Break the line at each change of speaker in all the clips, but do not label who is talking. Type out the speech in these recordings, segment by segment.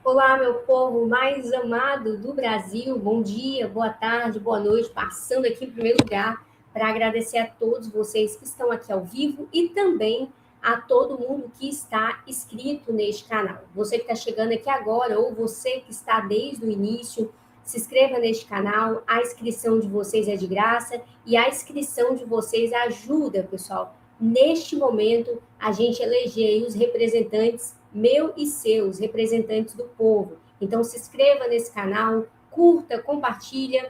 Olá, meu povo mais amado do Brasil. Bom dia, boa tarde, boa noite. Passando aqui em primeiro lugar para agradecer a todos vocês que estão aqui ao vivo e também a todo mundo que está inscrito neste canal. Você que está chegando aqui agora ou você que está desde o início, se inscreva neste canal. A inscrição de vocês é de graça e a inscrição de vocês ajuda, pessoal. Neste momento, a gente eleger os representantes meu e seus, representantes do povo. Então, se inscreva nesse canal, curta, compartilha,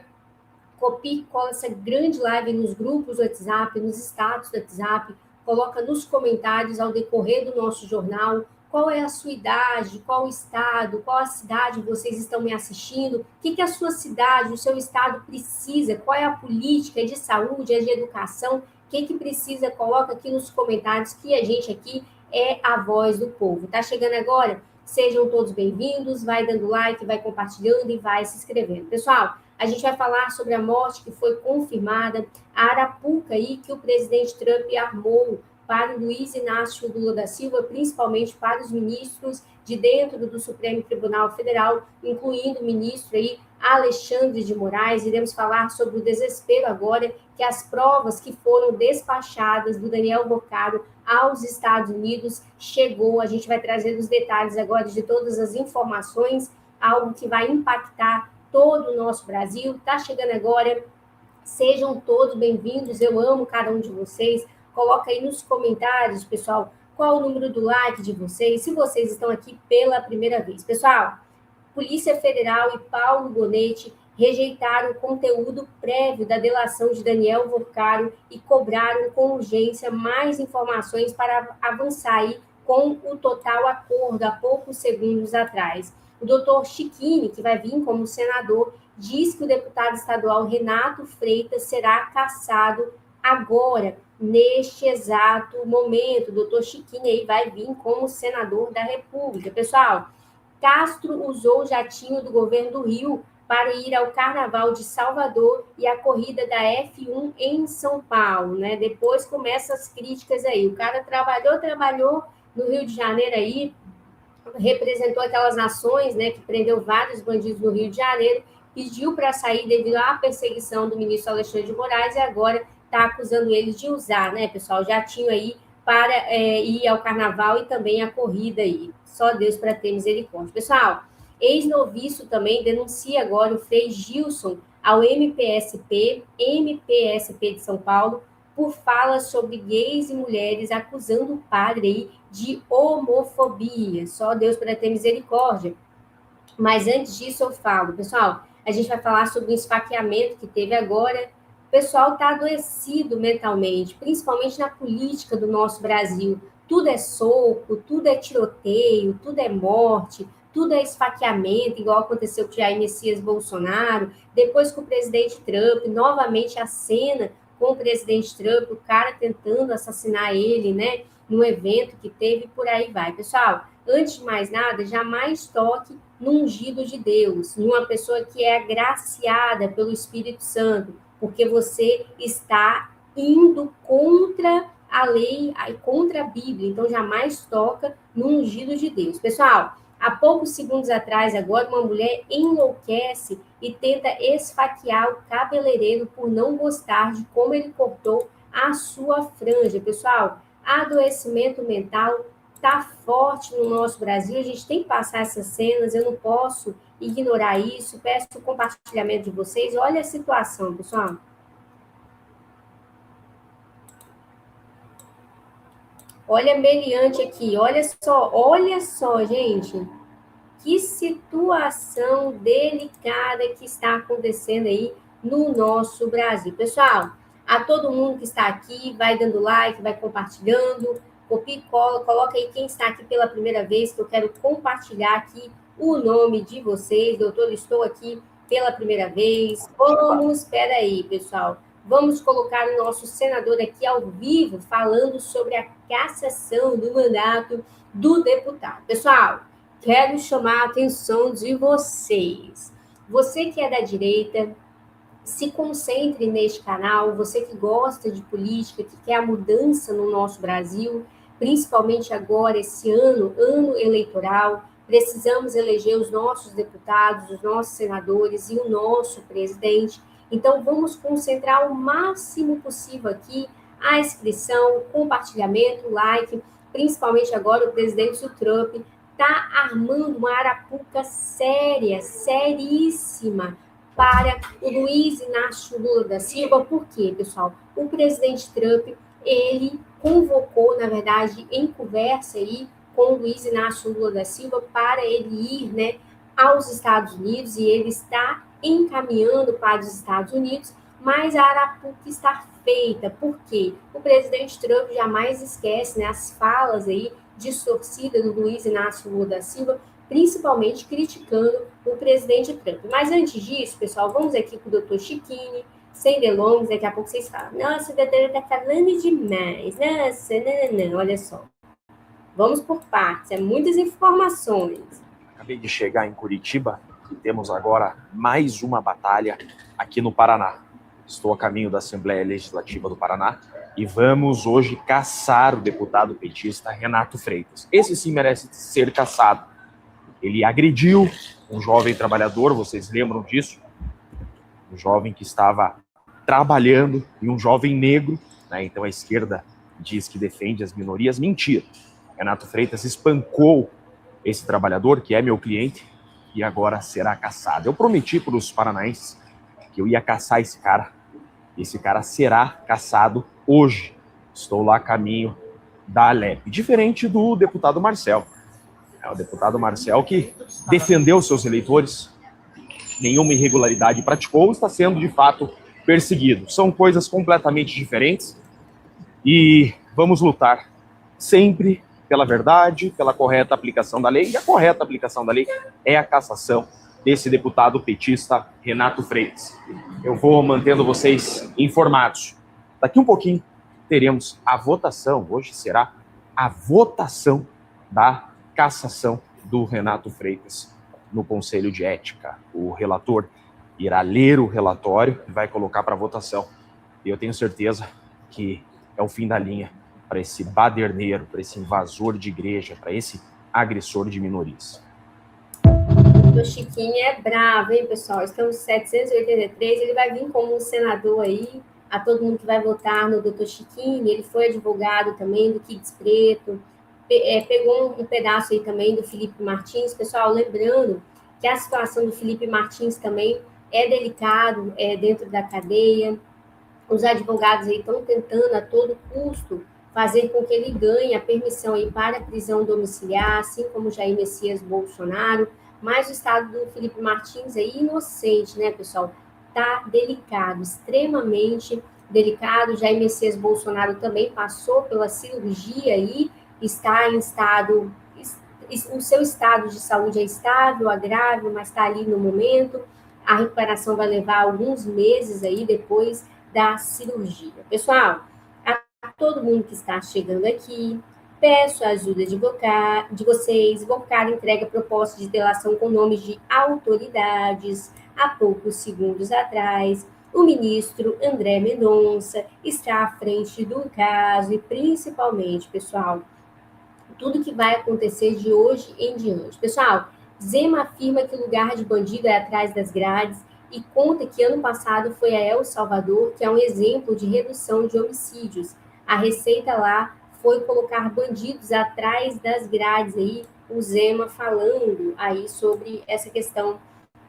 copie e cola essa grande live nos grupos do WhatsApp, nos status do WhatsApp, coloca nos comentários ao decorrer do nosso jornal qual é a sua idade, qual o estado, qual a cidade vocês estão me assistindo, o que a sua cidade, o seu estado precisa, qual é a política de saúde, de educação, o que precisa, coloca aqui nos comentários que a gente aqui é a voz do povo. Tá chegando agora? Sejam todos bem-vindos, vai dando like, vai compartilhando e vai se inscrevendo. Pessoal, a gente vai falar sobre a morte que foi confirmada, a arapuca aí que o presidente Trump armou para o Luiz Inácio Lula da Silva, principalmente para os ministros de dentro do Supremo Tribunal Federal, incluindo o ministro aí Alexandre de Moraes. Iremos falar sobre o desespero agora que as provas que foram despachadas do Daniel Boccaro aos Estados Unidos chegou. A gente vai trazer os detalhes agora de todas as informações, algo que vai impactar todo o nosso Brasil. Está chegando agora, sejam todos bem-vindos, eu amo cada um de vocês. Coloca aí nos comentários, pessoal, qual o número do like de vocês, se vocês estão aqui pela primeira vez. Pessoal, Polícia Federal e Paulo Bonetti rejeitaram o conteúdo prévio da delação de Daniel Boccaro e cobraram com urgência mais informações para avançar aí com o total acordo há poucos segundos atrás. O doutor Chiquini, que vai vir como senador, diz que o deputado estadual Renato Freitas será cassado agora, neste exato momento. O doutor Chiquini aí vai vir como senador da República. Pessoal, Castro usou o jatinho do governo do Rio para ir ao Carnaval de Salvador e a corrida da F1 em São Paulo, né? Depois começam as críticas aí. O cara trabalhou no Rio de Janeiro aí, representou aquelas nações, né, que prendeu vários bandidos no Rio de Janeiro, pediu para sair devido à perseguição do ministro Alexandre de Moraes e agora está acusando eles de usar, né, pessoal, jatinho aí para ir ao Carnaval e também a corrida aí. Só Deus para ter misericórdia. Pessoal, ex-noviço também denuncia agora o Frei Gilson ao MPSP de São Paulo, por falas sobre gays e mulheres, acusando o padre aí de homofobia. Só Deus para ter misericórdia. Mas antes disso eu falo, pessoal, a gente vai falar sobre o esfaqueamento que teve agora. O pessoal está adoecido mentalmente, principalmente na política do nosso Brasil. Tudo é soco, tudo é tiroteio, tudo é morte, tudo é esfaqueamento, igual aconteceu com o Jair Messias Bolsonaro, depois com o presidente Trump, novamente a cena com o presidente Trump, o cara tentando assassinar ele, né, num evento que teve, por aí vai. Pessoal, antes de mais nada, jamais toque no ungido de Deus, numa pessoa que é agraciada pelo Espírito Santo, porque você está indo contra a lei, contra a Bíblia, então jamais toca no ungido de Deus. Pessoal, há poucos segundos atrás, agora, uma mulher enlouquece e tenta esfaquear o cabeleireiro por não gostar de como ele cortou a sua franja. Pessoal, adoecimento mental está forte no nosso Brasil, a gente tem que passar essas cenas, eu não posso ignorar isso, peço o compartilhamento de vocês. Olha a situação, pessoal. Olha a meliante aqui, olha só, gente. Que situação delicada que está acontecendo aí no nosso Brasil. Pessoal, a todo mundo que está aqui, vai dando like, vai compartilhando, copia e cola, coloca aí quem está aqui pela primeira vez, que eu quero compartilhar aqui o nome de vocês. Doutor, estou aqui pela primeira vez. Espera aí, pessoal. Vamos colocar o nosso senador aqui ao vivo, falando sobre a cassação do mandato do deputado. Pessoal, quero chamar a atenção de vocês. Você que é da direita, se concentre neste canal. Você que gosta de política, que quer a mudança no nosso Brasil, principalmente agora, esse ano eleitoral. precisamos eleger os nossos deputados, os nossos senadores e o nosso presidente. Então, vamos concentrar o máximo possível aqui a inscrição, compartilhamento, like, principalmente agora o presidente Trump está armando uma arapuca séria, seríssima, para o Luiz Inácio Lula da Silva. Por quê, pessoal? O presidente Trump, ele convocou, na verdade, em conversa aí com o Luiz Inácio Lula da Silva para ele ir, né, aos Estados Unidos, e ele está encaminhando para os Estados Unidos, mas a arapuca está feita. Por quê? O presidente Trump jamais esquece, né, as falas aí distorcidas do Luiz Inácio Lula da Silva, principalmente criticando o presidente Trump. Mas antes disso, pessoal, vamos aqui com o doutor Chiquini, sem delongas, daqui a pouco vocês falam, nossa, o doutor está falando demais, nossa, não, olha só. Vamos por partes, é muitas informações.
Acabei de chegar em Curitiba e temos agora mais uma batalha aqui no Paraná. Estou a caminho da Assembleia Legislativa do Paraná e vamos hoje caçar o deputado petista Renato Freitas. Esse sim merece ser caçado. Ele agrediu um jovem trabalhador, vocês lembram disso? Um jovem que estava trabalhando e um jovem negro, né? Então a esquerda diz que defende as minorias. Mentira. Renato Freitas espancou esse trabalhador, que é meu cliente, e agora será caçado. Eu prometi para os paranaenses que eu ia caçar esse cara. Esse cara será caçado hoje. Estou lá a caminho da Alep. Diferente do deputado Marcel. É o deputado Marcel que defendeu seus eleitores, nenhuma irregularidade praticou, está sendo de fato perseguido. São coisas completamente diferentes e vamos lutar sempre pela verdade, pela correta aplicação da lei, e a correta aplicação da lei é a cassação desse deputado petista Renato Freitas. Eu vou mantendo vocês informados. Daqui um pouquinho teremos a votação, hoje será a votação da cassação do Renato Freitas no Conselho de Ética. O relator irá ler o relatório e vai colocar para votação. E eu tenho certeza que é o fim da linha para esse baderneiro, para esse invasor de igreja, para esse agressor de minorias.
O Chiquinho é bravo, hein, pessoal? Estamos 783, ele vai vir como um senador aí, a todo mundo que vai votar no doutor Chiquinho. Ele foi advogado também do Kids Preto, pegou um pedaço aí também do Felipe Martins. Pessoal, lembrando que a situação do Felipe Martins também é delicado dentro da cadeia. Os advogados aí estão tentando a todo custo fazer com que ele ganhe a permissão aí para a prisão domiciliar, assim como Jair Messias Bolsonaro. Mas o estado do Felipe Martins é inocente, né, pessoal? Tá delicado, extremamente delicado. Jair Messias Bolsonaro também passou pela cirurgia aí, está em estado, o seu estado de saúde é estável, é grave, mas está ali no momento. A recuperação vai levar alguns meses aí depois da cirurgia. Pessoal, a todo mundo que está chegando aqui, peço a ajuda de vocês. Invocar entrega proposta de delação com nomes de autoridades. Há poucos segundos atrás, o ministro André Mendonça está à frente do caso e, principalmente, pessoal, tudo que vai acontecer de hoje em diante. Pessoal, Zema afirma que o lugar de bandido é atrás das grades e conta que ano passado foi a El Salvador, que é um exemplo de redução de homicídios. A receita lá foi colocar bandidos atrás das grades, aí o Zema falando aí sobre essa questão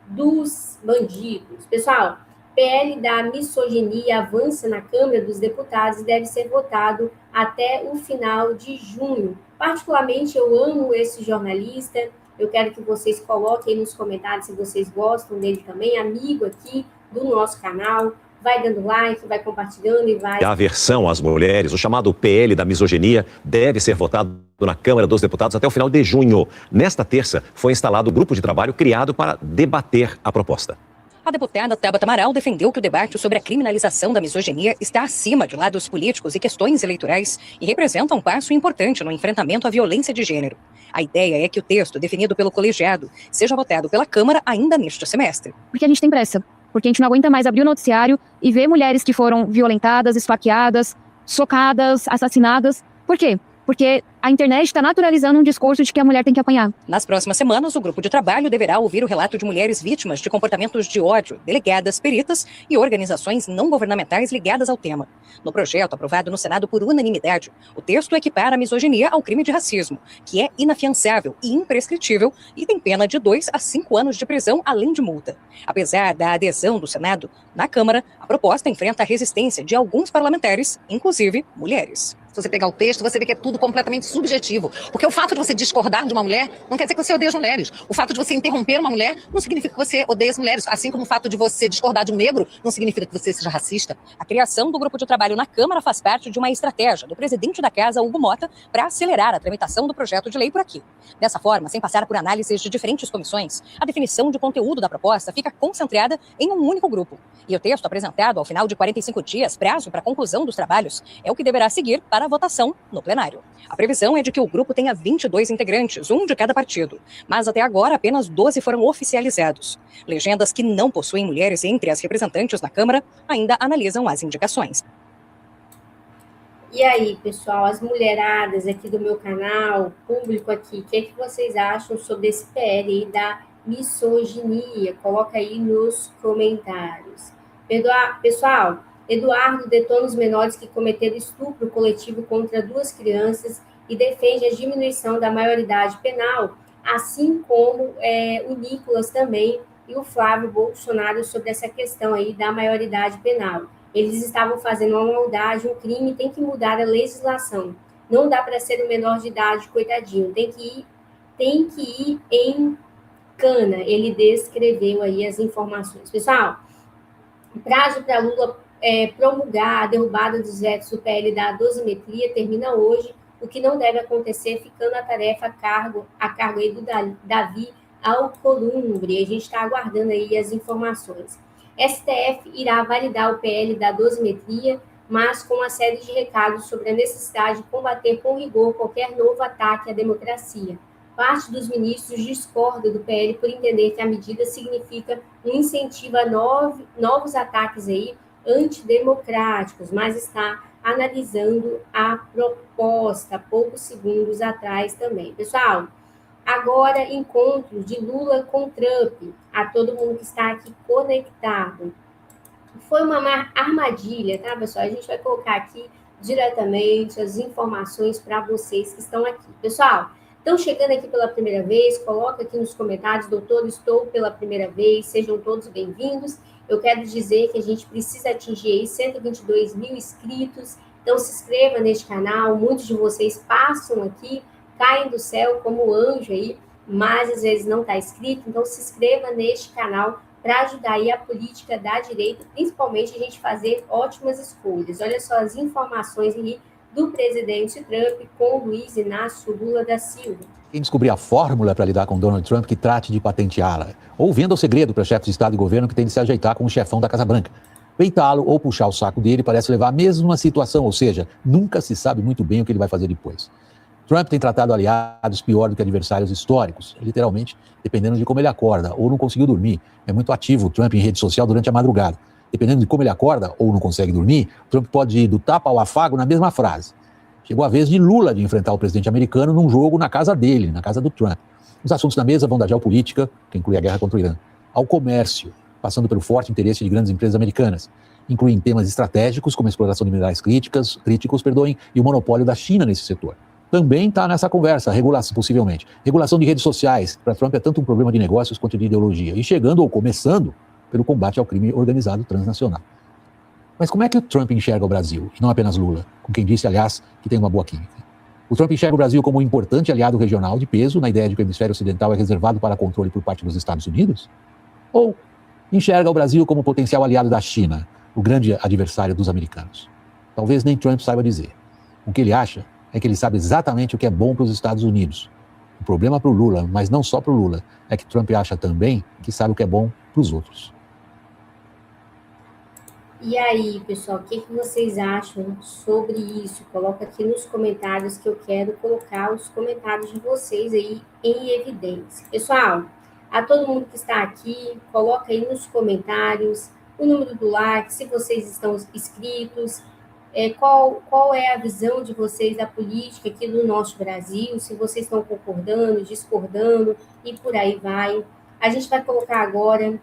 dos bandidos. Pessoal, PL da misoginia avança na Câmara dos Deputados e deve ser votado até o final de junho. Particularmente, eu amo esse jornalista. Eu quero que vocês coloquem aí nos comentários se vocês gostam dele também, amigo aqui do nosso canal. Vai dando like, vai compartilhando e vai...
A aversão às mulheres, o chamado PL da misoginia, deve ser votado na Câmara dos Deputados até o final de junho. Nesta terça, foi instalado o grupo de trabalho criado para debater a proposta.
A deputada Tabata Amaral defendeu que o debate sobre a criminalização da misoginia está acima de lados políticos e questões eleitorais e representa um passo importante no enfrentamento à violência de gênero. A ideia é que o texto, definido pelo colegiado, seja votado pela Câmara ainda neste semestre.
Porque a gente tem pressa. Porque a gente não aguenta mais abrir o noticiário e ver mulheres que foram violentadas, esfaqueadas, socadas, assassinadas. Por quê? porque a internet está naturalizando um discurso de que a mulher tem que apanhar.
Nas próximas semanas, o grupo de trabalho deverá ouvir o relato de mulheres vítimas de comportamentos de ódio, delegadas, peritas e organizações não governamentais ligadas ao tema. No projeto, aprovado no Senado por unanimidade, o texto equipara a misoginia ao crime de racismo, que é inafiançável e imprescritível e tem pena de 2 a 5 anos de prisão, além de multa. Apesar da adesão do Senado, na Câmara, a proposta enfrenta a resistência de alguns parlamentares, inclusive mulheres.
Se você pegar o texto, você vê que é tudo completamente subjetivo. Porque o fato de você discordar de uma mulher não quer dizer que você odeia as mulheres. O fato de você interromper uma mulher não significa que você odeia as mulheres. Assim como o fato de você discordar de um negro não significa que você seja racista.
A criação do grupo de trabalho na Câmara faz parte de uma estratégia do presidente da Casa, Hugo Mota, para acelerar a tramitação do projeto de lei por aqui. Dessa forma, sem passar por análises de diferentes comissões, a definição de conteúdo da proposta fica concentrada em um único grupo. E o texto apresentado ao final de 45 dias, prazo para a conclusão dos trabalhos, é o que deverá seguir para a votação no plenário. A previsão é de que o grupo tenha 22 integrantes, um de cada partido, mas até agora apenas 12 foram oficializados. Legendas que não possuem mulheres entre as representantes na Câmara ainda analisam as indicações.
E aí, pessoal, as mulheradas aqui do meu canal, público aqui, o que vocês acham sobre esse PL aí da misoginia? Coloca aí nos comentários. Pessoal, Eduardo detona os menores que cometeram estupro coletivo contra 2 crianças e defende a diminuição da maioridade penal, assim como o Nicolas também e o Flávio Bolsonaro sobre essa questão aí da maioridade penal. Eles estavam fazendo uma maldade, um crime, tem que mudar a legislação. Não dá para ser um menor de idade, coitadinho, tem que ir em cana. Ele descreveu aí as informações. Pessoal, o prazo para Lula promulgar a derrubada dos vetos do PL da dosimetria termina hoje, o que não deve acontecer, ficando a tarefa a cargo aí do Davi Alcolumbre. A gente está aguardando aí as informações. STF irá validar o PL da dosimetria, mas com uma série de recados sobre a necessidade de combater com rigor qualquer novo ataque à democracia. Parte dos ministros discorda do PL por entender que a medida significa um incentivo a novos ataques aí antidemocráticos, mas está analisando a proposta poucos segundos atrás também. Pessoal, agora encontro de Lula com Trump, a todo mundo que está aqui conectado. Foi uma armadilha, tá, pessoal? A gente vai colocar aqui diretamente as informações para vocês que estão aqui. Pessoal, estão chegando aqui pela primeira vez, coloca aqui nos comentários, doutor, estou pela primeira vez, sejam todos bem-vindos. Eu quero dizer que a gente precisa atingir aí 122 mil inscritos, então se inscreva neste canal, muitos de vocês passam aqui, caem do céu como anjo aí, mas às vezes não está inscrito, então se inscreva neste canal para ajudar aí a política da direita, principalmente a gente fazer ótimas escolhas. Olha só as informações aí do presidente Trump com Luiz Inácio Lula da Silva.
Quem descobrir a fórmula para lidar com Donald Trump, que trate de patenteá-la. Ou venda o segredo para chefes de Estado e governo que tem de se ajeitar com o chefão da Casa Branca. Peitá-lo ou puxar o saco dele parece levar a mesma situação, ou seja, nunca se sabe muito bem o que ele vai fazer depois. Trump tem tratado aliados pior do que adversários históricos, literalmente, dependendo de como ele acorda ou não conseguiu dormir. É muito ativo o Trump em rede social durante a madrugada. Dependendo de como ele acorda ou não consegue dormir, Trump pode ir do tapa ao afago na mesma frase. Chegou a vez de Lula de enfrentar o presidente americano num jogo na casa dele, na casa do Trump. Os assuntos na mesa vão da geopolítica, que inclui a guerra contra o Irã, ao comércio, passando pelo forte interesse de grandes empresas americanas. Incluem temas estratégicos, como a exploração de minerais críticos, e o monopólio da China nesse setor. Também está nessa conversa, regulação, possivelmente. Regulação de redes sociais, para Trump é tanto um problema de negócios quanto de ideologia, e chegando ou começando pelo combate ao crime organizado transnacional. Mas como é que o Trump enxerga o Brasil, e não apenas Lula, com quem disse, aliás, que tem uma boa química? O Trump enxerga o Brasil como um importante aliado regional de peso, na ideia de que o hemisfério ocidental é reservado para controle por parte dos Estados Unidos? Ou enxerga o Brasil como potencial aliado da China, o grande adversário dos americanos? Talvez nem Trump saiba dizer. O que ele acha é que ele sabe exatamente o que é bom para os Estados Unidos. O problema para o Lula, mas não só para o Lula, é que Trump acha também que sabe o que é bom para os outros.
E aí, pessoal, o que vocês acham sobre isso? Coloca aqui nos comentários que eu quero colocar os comentários de vocês aí em evidência. Pessoal, a todo mundo que está aqui, coloca aí nos comentários o número do like, se vocês estão inscritos, qual é a visão de vocês da política aqui do nosso Brasil, se vocês estão concordando, discordando e por aí vai. A gente vai colocar agora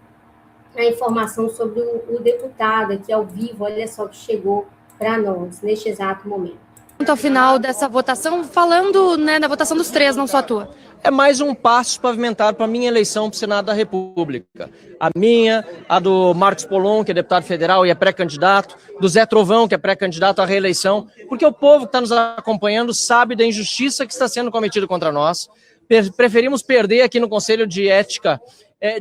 a informação sobre o deputado aqui ao vivo, olha só que chegou para nós neste exato momento.
Ao final dessa votação, falando, né, da votação dos três, não só a tua.
É mais um passo pavimentado para a minha eleição para o Senado da República. A minha, a do Marcos Polon, que é deputado federal e é pré-candidato, do Zé Trovão, que é pré-candidato à reeleição, porque o povo que está nos acompanhando sabe da injustiça que está sendo cometida contra nós. Preferimos perder aqui no Conselho de Ética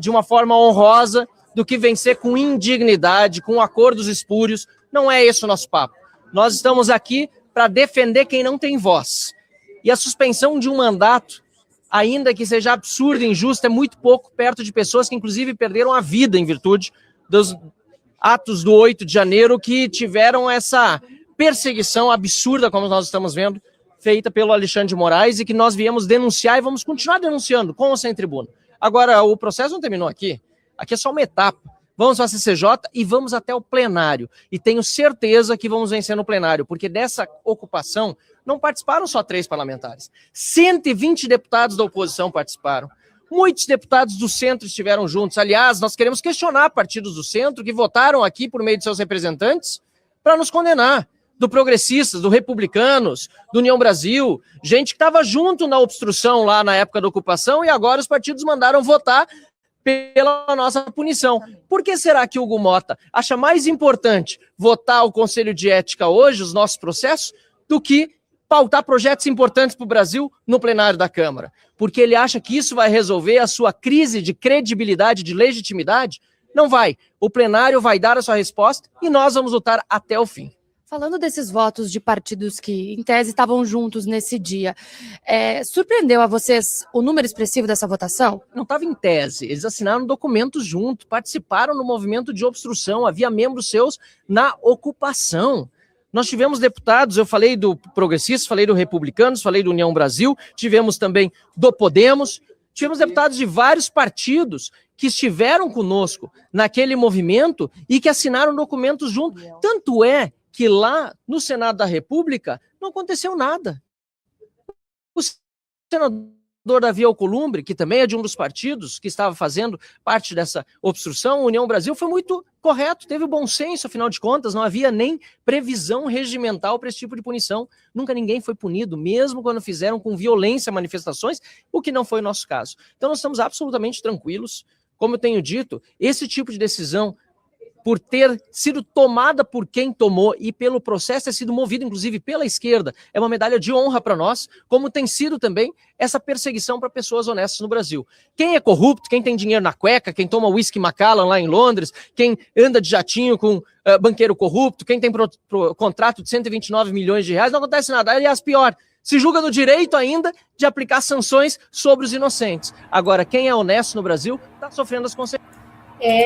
de uma forma honrosa do que vencer com indignidade, com acordos espúrios. Não é esse o nosso papo. Nós estamos aqui para defender quem não tem voz. E a suspensão de um mandato, ainda que seja absurda e injusta, é muito pouco perto de pessoas que, inclusive, perderam a vida em virtude dos atos do 8 de janeiro, que tiveram essa perseguição absurda, como nós estamos vendo, feita pelo Alexandre de Moraes, e que nós viemos denunciar e vamos continuar denunciando, com ou sem tribuna. Agora, o processo não terminou aqui. Aqui é só uma etapa. Vamos para a CCJ e vamos até o plenário. E tenho certeza que vamos vencer no plenário, porque dessa ocupação não participaram só 3 parlamentares. 120 deputados da oposição participaram. Muitos deputados do centro estiveram juntos. Aliás, nós queremos questionar partidos do centro que votaram aqui por meio de seus representantes para nos condenar. Do Progressistas, do Republicanos, do União Brasil, gente que estava junto na obstrução lá na época da ocupação e agora os partidos mandaram votar pela nossa punição. Por que será que Hugo Mota acha mais importante votar o Conselho de Ética hoje, os nossos processos, do que pautar projetos importantes para o Brasil no plenário da Câmara? Porque ele acha que isso vai resolver a sua crise de credibilidade, de legitimidade? Não vai. O plenário vai dar a sua resposta e nós vamos lutar até o fim.
Falando desses votos de partidos que, em tese, estavam juntos nesse dia, surpreendeu a vocês o número expressivo dessa votação?
Não estava em tese, eles assinaram documentos junto, participaram no movimento de obstrução, havia membros seus na ocupação. Nós tivemos deputados, eu falei do Progressistas, falei do Republicanos, falei do União Brasil, tivemos também do Podemos, tivemos deputados de vários partidos que estiveram conosco naquele movimento e que assinaram documentos junto. Tanto é que lá no Senado da República não aconteceu nada. O senador Davi Alcolumbre, que também é de um dos partidos que estava fazendo parte dessa obstrução, a União Brasil, foi muito correto, teve bom senso, afinal de contas, não havia nem previsão regimental para esse tipo de punição. Nunca ninguém foi punido, mesmo quando fizeram com violência manifestações, o que não foi o nosso caso. Então nós estamos absolutamente tranquilos. Como eu tenho dito, esse tipo de decisão, por ter sido tomada por quem tomou e pelo processo ter sido movido, inclusive, pela esquerda, é uma medalha de honra para nós, como tem sido também essa perseguição para pessoas honestas no Brasil. Quem é corrupto, quem tem dinheiro na cueca, quem toma whisky Macallan lá em Londres, quem anda de jatinho com banqueiro corrupto, quem tem contrato de 129 milhões de reais, não acontece nada. Aliás, pior, se julga no direito ainda de aplicar sanções sobre os inocentes. Agora, quem é honesto no Brasil está sofrendo as consequências.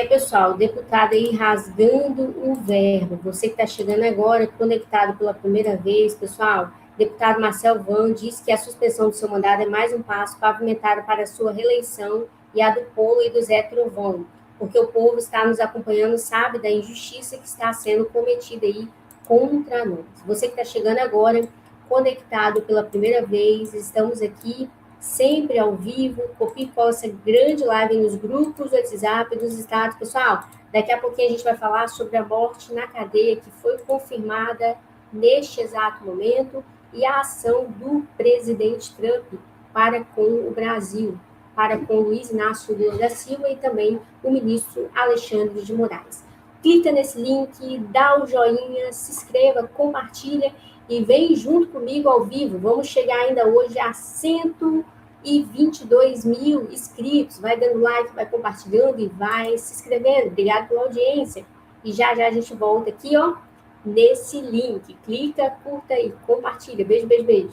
Pessoal, o deputado aí rasgando o verbo. Você que está chegando agora, conectado pela primeira vez, pessoal, deputado Marcel Van diz que a suspensão do seu mandato é mais um passo pavimentado para a sua reeleição e a do Polo e do Zé Trovão, porque o povo está nos acompanhando, sabe da injustiça que está sendo cometida aí contra nós. Você que está chegando agora, conectado pela primeira vez, estamos aqui sempre ao vivo, copie e cola essa grande live nos grupos do WhatsApp, dos estados. Pessoal, daqui a pouquinho a gente vai falar sobre a morte na cadeia que foi confirmada neste exato momento e a ação do presidente Trump para com o Brasil, para com Luiz Inácio Lula da Silva e também o ministro Alexandre de Moraes. Clica nesse link, dá o joinha, se inscreva, compartilha e vem junto comigo ao vivo. Vamos chegar ainda hoje a 122 mil inscritos. Vai dando like, vai compartilhando e vai se inscrevendo. Obrigado pela audiência. E já a gente volta aqui, ó, nesse link. Clica, curta e compartilha. Beijo, beijo, beijo.